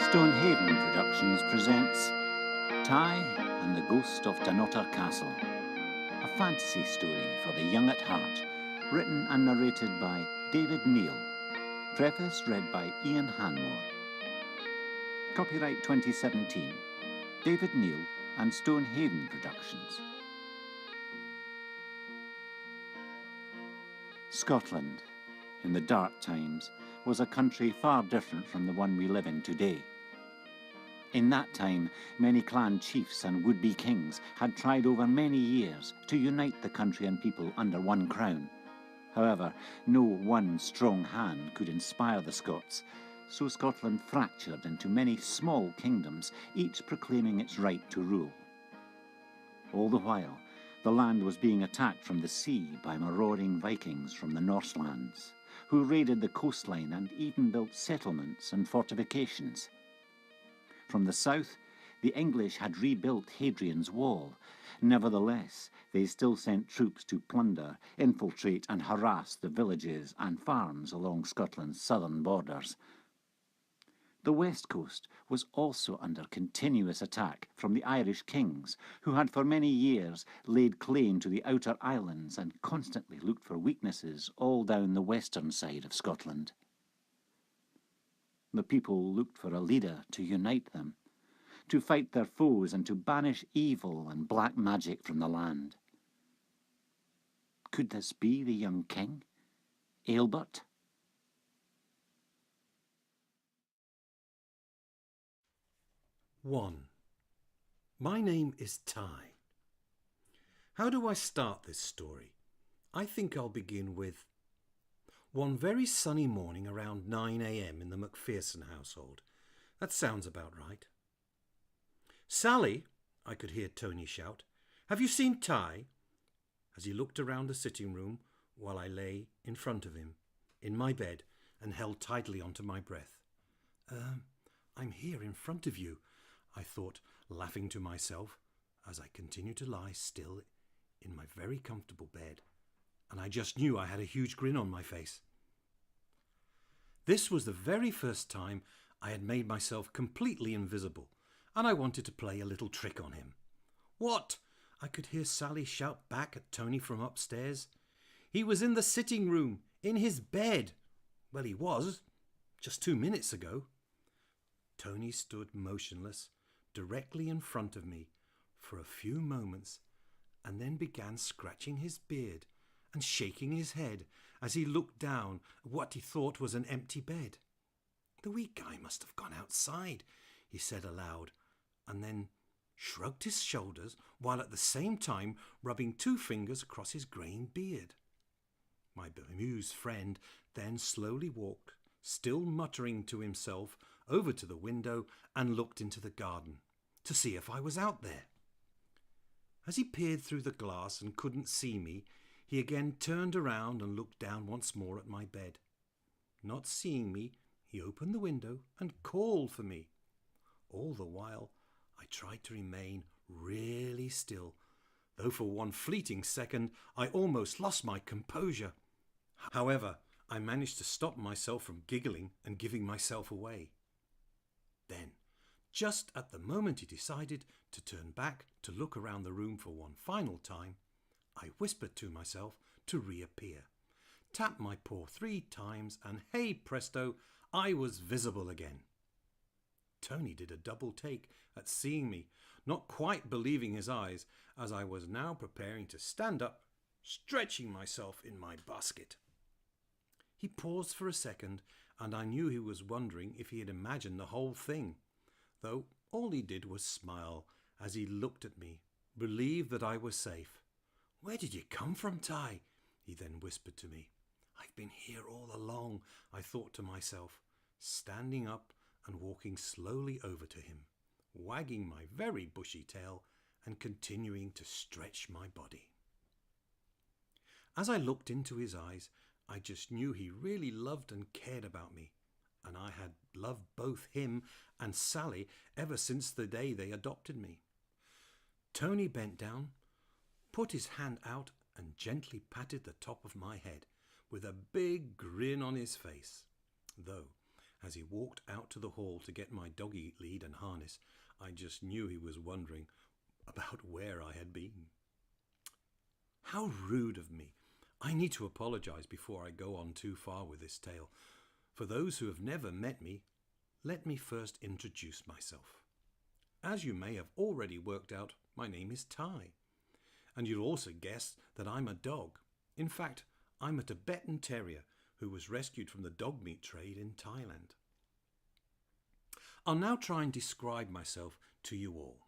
Stonehaven Productions presents Ty and the Ghost of Dunnottar Castle, a fantasy story for the young at heart, written and narrated by David Neill, preface read by Ian Hanmore. Copyright 2017, David Neill and Stonehaven Productions. Scotland, in the dark times, was a country far different from the one we live in today. In that time, many clan chiefs and would-be kings had tried over many years to unite the country and people under one crown. However, no one strong hand could inspire the Scots, so Scotland fractured into many small kingdoms, each proclaiming its right to rule. All the while, the land was being attacked from the sea by marauding Vikings from the Norselands, who raided the coastline and even built settlements and fortifications. From the south, the English had rebuilt Hadrian's Wall. Nevertheless, they still sent troops to plunder, infiltrate and harass the villages and farms along Scotland's southern borders. The west coast was also under continuous attack from the Irish kings, who had for many years laid claim to the outer islands and constantly looked for weaknesses all down the western side of Scotland. The people looked for a leader to unite them, to fight their foes and to banish evil and black magic from the land. Could this be the young king, Aelbert? One. My name is Ty. How do I start this story? I think I'll begin with one very sunny morning around 9 a.m. in the Macpherson household. That sounds about right. "Sally," I could hear Tony shout, "have you seen Ty?" as he looked around the sitting room while I lay in front of him, in my bed, and held tightly onto my breath. I'm here in front of you," I thought, laughing to myself as I continued to lie still in my very comfortable bed, and I just knew I had a huge grin on my face. This was the very first time I had made myself completely invisible, and I wanted to play a little trick on him. "What?" I could hear Sally shout back at Tony from upstairs. "He was in the sitting room, in his bed." "Well, he was, just 2 minutes ago." Tony stood motionless, directly in front of me, for a few moments, and then began scratching his beard and shaking his head as he looked down at what he thought was an empty bed. "The wee guy must have gone outside," he said aloud, and then shrugged his shoulders while at the same time rubbing 2 fingers across his greying beard. My bemused friend then slowly walked, still muttering to himself, over to the window and looked into the garden to see if I was out there. As he peered through the glass and couldn't see me, he again turned around and looked down once more at my bed. Not seeing me, he opened the window and called for me. All the while, I tried to remain really still, though for one fleeting second I almost lost my composure. However, I managed to stop myself from giggling and giving myself away. Then, just at the moment he decided to turn back to look around the room for one final time, I whispered to myself to reappear, tapped my paw 3 times, and hey presto, I was visible again. Tony did a double take at seeing me, not quite believing his eyes, as I was now preparing to stand up, stretching myself in my basket. He paused for a second, and I knew he was wondering if he had imagined the whole thing, though all he did was smile as he looked at me, relieved that I was safe. "Where did you come from, Ty?" he then whispered to me. "I've been here all along," I thought to myself, standing up and walking slowly over to him, wagging my very bushy tail and continuing to stretch my body. As I looked into his eyes, I just knew he really loved and cared about me, and I had loved both him and Sally ever since the day they adopted me. Tony bent down, put his hand out and gently patted the top of my head with a big grin on his face, though As he walked out to the hall to get my doggy lead and harness, I just knew he was wondering about where I had been. How rude of me. I need to apologize before I go on too far with this tale. For those who have never met me, let me first introduce myself. As you may have already worked out, my name is Ty. And you'll also guess that I'm a dog. In fact, I'm a Tibetan Terrier who was rescued from the dog meat trade in Thailand. I'll now try and describe myself to you all.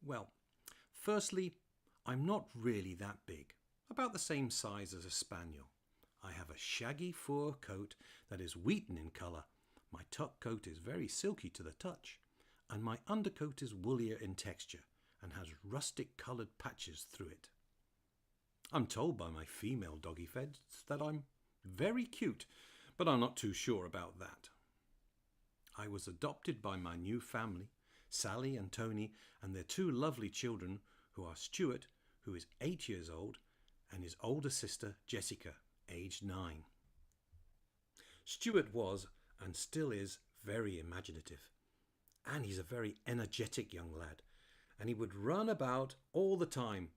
Well, firstly, I'm not really that big, about the same size as a spaniel. I have a shaggy fur coat that is wheaten in colour. My top coat is very silky to the touch, and my undercoat is woollier in texture and has rustic coloured patches through it. I'm told by my female doggy friends that I'm very cute, but I'm not too sure about that. I was adopted by my new family, Sally and Tony, and their two lovely children, who are Stuart, who is 8 years old, and his older sister, Jessica, aged 9. Stuart was, and still is, very imaginative, and he's a very energetic young lad, and he would run about all the time,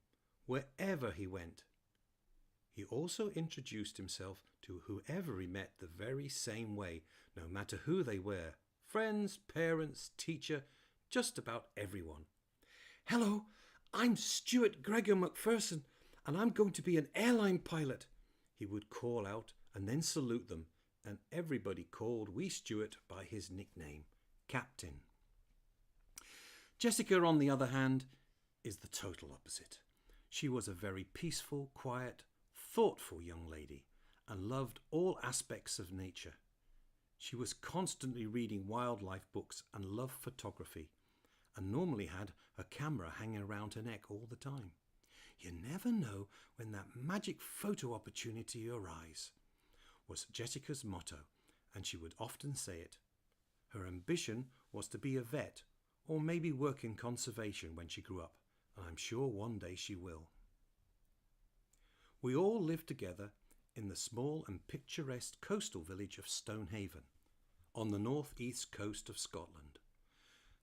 wherever he went. He also introduced himself to whoever he met the very same way, no matter who they were, friends, parents, teacher, just about everyone. "Hello, I'm Stuart Gregor McPherson, and I'm going to be an airline pilot," he would call out and then salute them, and everybody called wee Stuart by his nickname, Captain. Jessica, on the other hand, is the total opposite. She was a very peaceful, quiet, thoughtful young lady and loved all aspects of nature. She was constantly reading wildlife books and loved photography, and normally had her camera hanging around her neck all the time. "You never know when that magic photo opportunity arise," was Jessica's motto, and she would often say it. Her ambition was to be a vet, or maybe work in conservation when she grew up, and I'm sure one day she will. We all lived together in the small and picturesque coastal village of Stonehaven, on the northeast coast of Scotland.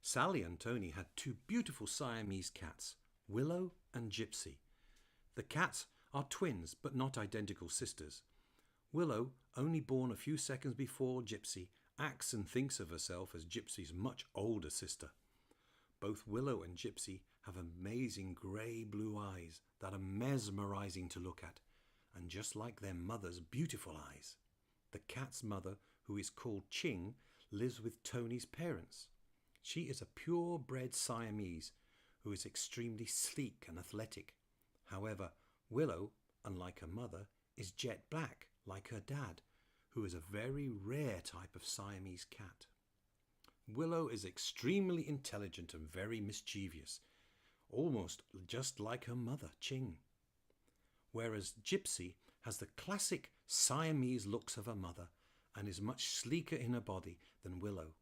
Sally and Tony had two beautiful Siamese cats, Willow and Gypsy. The cats are twins, but not identical sisters. Willow, only born a few seconds before Gypsy, acts and thinks of herself as Gypsy's much older sister. Both Willow and Gypsy have amazing grey-blue eyes that are mesmerizing to look at, and just like their mother's beautiful eyes. The cat's mother, who is called Ching, lives with Tony's parents. She is a purebred Siamese who is extremely sleek and athletic. However, Willow, unlike her mother, is jet black, like her dad, who is a very rare type of Siamese cat. Willow is extremely intelligent and very mischievous, almost just like her mother, Ching. Whereas Gypsy has the classic Siamese looks of her mother and is much sleeker in her body than Willow.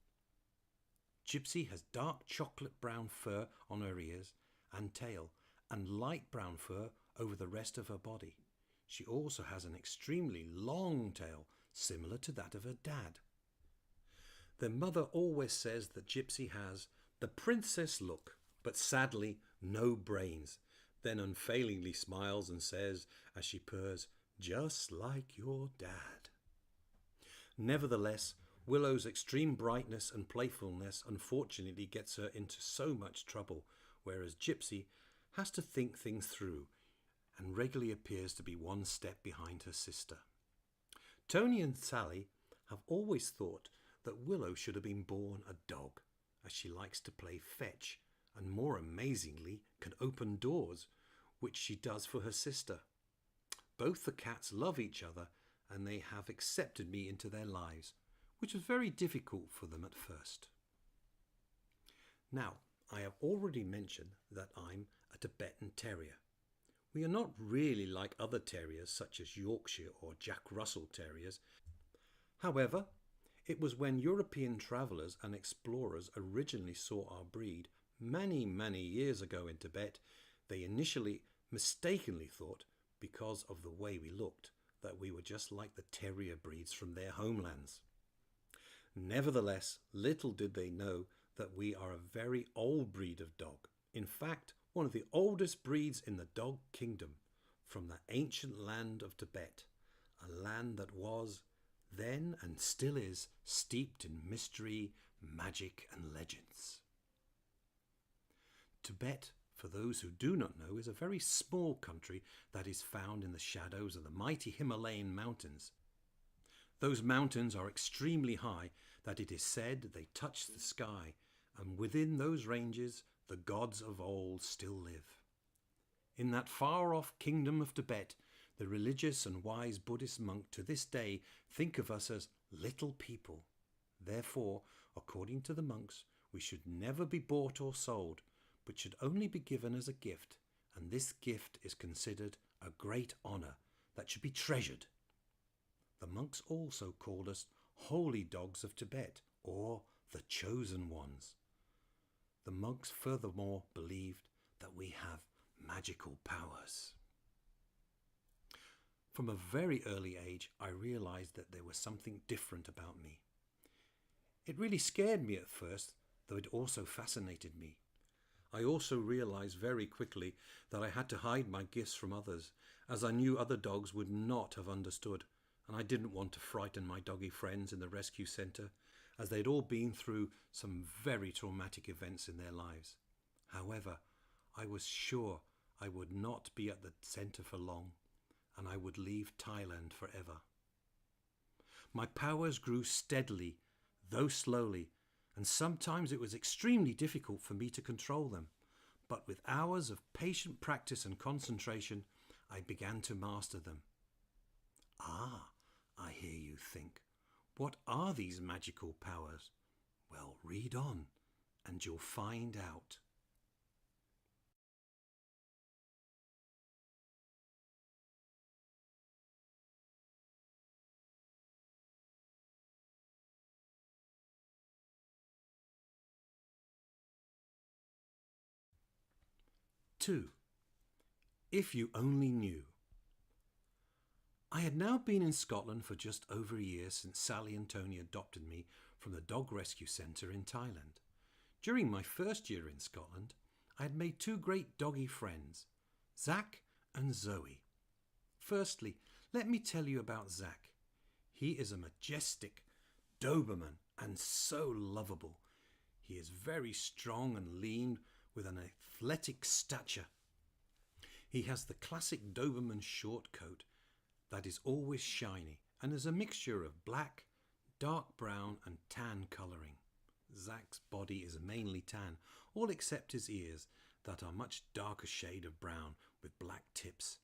Gypsy has dark chocolate brown fur on her ears and tail, and light brown fur over the rest of her body. She also has an extremely long tail, similar to that of her dad. Their mother always says that Gypsy has the princess look, but sadly no brains, then unfailingly smiles and says, as she purrs, "Just like your dad." Nevertheless, Willow's extreme brightness and playfulness unfortunately gets her into so much trouble, whereas Gypsy has to think things through and regularly appears to be one step behind her sister. Tony and Sally have always thought that Willow should have been born a dog, as she likes to play fetch and, more amazingly, can open doors, which she does for her sister. Both the cats love each other, and they have accepted me into their lives, which was very difficult for them at first. Now, I have already mentioned that I'm a Tibetan Terrier. We are not really like other terriers such as Yorkshire or Jack Russell Terriers. However, it was when European travellers and explorers originally saw our breed many years ago in Tibet, they initially mistakenly thought, because of the way we looked, that we were just like the terrier breeds from their homelands. Nevertheless, little did they know that we are a very old breed of dog. In fact, one of the oldest breeds in the dog kingdom, from the ancient land of Tibet, a land that was, then and still is, steeped in mystery, magic and legends. Tibet, for those who do not know, is a very small country that is found in the shadows of the mighty Himalayan mountains. Those mountains are extremely high, that it is said they touch the sky, and within those ranges the gods of old still live. In that far-off kingdom of Tibet, the religious and wise Buddhist monk to this day think of us as little people. Therefore, according to the monks, we should never be bought or sold, but should only be given as a gift, and this gift is considered a great honour that should be treasured. The monks also called us holy dogs of Tibet, or the chosen ones. The monks furthermore believed that we have magical powers. From a very early age, I realized that there was something different about me. It really scared me at first, though it also fascinated me. I also realized very quickly that I had to hide my gifts from others, as I knew other dogs would not have understood, and I didn't want to frighten my doggy friends in the rescue centre, as they'd all been through some very traumatic events in their lives. However, I was sure I would not be at the centre for long, and I would leave Thailand forever. My powers grew steadily, though slowly, and sometimes it was extremely difficult for me to control them. But with hours of patient practice and concentration, I began to master them. Ah, I hear you think, what are these magical powers? Well, read on, and you'll find out. Two, if you only knew. I had now been in Scotland for just over a year since Sally and Tony adopted me from the dog rescue centre in Thailand. During my first year in Scotland, I had made two great doggy friends, Zack and Zoe. Firstly, let me tell you about Zack. He is a majestic Doberman and so lovable. He is very strong and lean with an athletic stature. He has the classic Doberman short coat that is always shiny and is a mixture of black, dark brown and tan colouring. Zack's body is mainly tan, all except his ears that are much darker shade of brown with black tips.